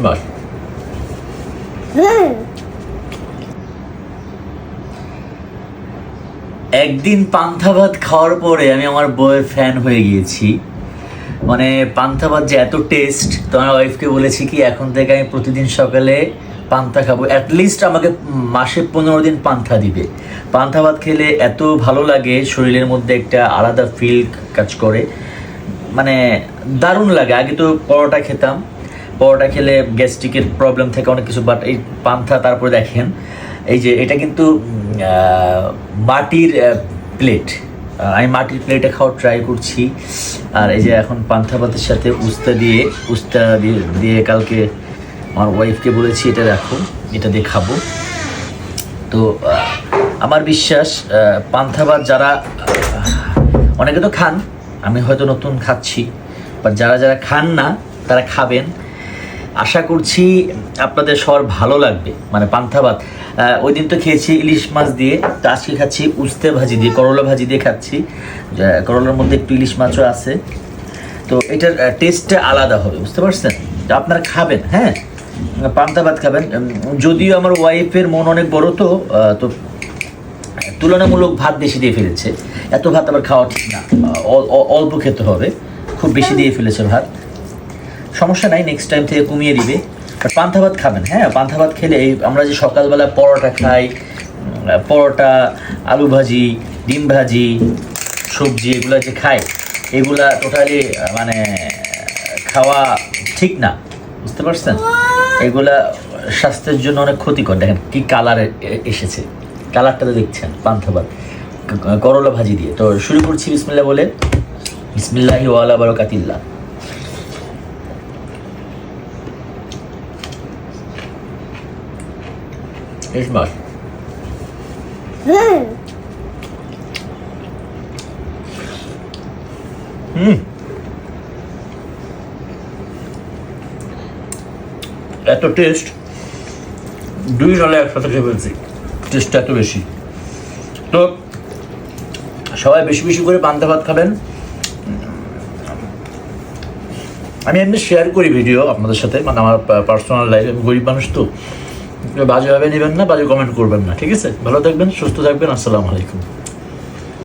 মাস একদিন পান্তা ভাত খাওয়ার পরে আমি আমার বউয়ের ফ্যান হয়ে গিয়েছি। মানে পান্তা ভাত যে এত টেস্ট, তো আমার ওয়াইফকে বলেছি কি এখন থেকে আমি প্রতিদিন সকালে পান্তা খাবো, অ্যাটলিস্ট আমাকে মাসে 15 দিন পান্তা দিবে। পান্তা ভাত খেলে এত ভালো লাগে, শরীরের মধ্যে একটা আলাদা ফিল কাজ করে, মানে দারুণ লাগে। আগে তো পরোটা খেতাম, পরোটা খেলে গ্যাস্ট্রিকের প্রবলেম থাকে অনেক কিছু, বাট এই পান্তা, তারপরে দেখেন এই যে এটা কিন্তু মাটির প্লেট, আমি মাটির প্লেটে খাওয়ার ট্রাই করছি। আর এই যে এখন পান্তা ভাতের সাথে উস্তা দিয়ে কালকে আমার ওয়াইফকে বলেছি এটা রাখো, এটা দিয়ে খাবো। তো আমার বিশ্বাস পান্তা ভাত যারা অনেকে তো খান, আমি হয়তো নতুন খাচ্ছি, বাট যারা যারা খান না তারা খাবেন। আশা করছি আপনাদের সবার ভালো লাগবে। মানে পান্তা ভাত ওই দিন তো খেয়েছি ইলিশ মাছ দিয়ে, তো আজকে খাচ্ছি উস্তে ভাজি দিয়ে, করলা ভাজি দিয়ে খাচ্ছি। করলার মধ্যে একটু ইলিশ মাছও আছে, তো এটার টেস্টটা আলাদা হবে, বুঝতে পারছেন? তো আপনারা খাবেন, হ্যাঁ, পান্তা ভাত খাবেন। যদিও আমার ওয়াইফের মন অনেক বড়, তো তুলনামূলক ভাত বেশি দিয়ে ফেলেছে। এত ভাত আবার খাওয়া ঠিক না, অল্প খেতে হবে। খুব বেশি দিয়ে ফেলেছে ভাত, সমস্যা নাই, নেক্সট টাইম থেকে কমিয়ে দিবে। বাট পান্তা ভাত খাবেন, হ্যাঁ। পান্তা ভাত খেলে আমরা যে সকালবেলা পরোটা খাই, পরোটা, আলু ভাজি, ডিম ভাজি, সবজি, এগুলো যে খাই, এগুলা টোটালি মানে খাওয়া ঠিক না, বুঝতে পারছেন? এগুলা স্বাস্থ্যের জন্য অনেক ক্ষতিকর। দেখেন কি কালার এসেছে, কালারটা তো দেখছেন। পান্তা ভাত করলা ভাজি দিয়ে। তো শুরু করছি বিসমিল্লাহ বলে, বিসমিল্লাহি ওয়া আলা বারাকাতিল্লাহ। মাস এত টেস্ট, দুই জলে একসাথে খেয়ে ফেলছি, টেস্টটা এত বেশি। তো সবাই বেশি বেশি করে পান্তা ভাত খাবেন। আমি এমনি শেয়ার করি ভিডিও আপনাদের সাথে, মানে আমার পার্সোনাল লাইফ। আমি গরিব মানুষ, তো বাজেভাবে নেবেন না, বাজে কমেন্ট করবেন না, ঠিক আছে? ভালো থাকবেন, সুস্থ থাকবেন, আসসালামু আলাইকুম।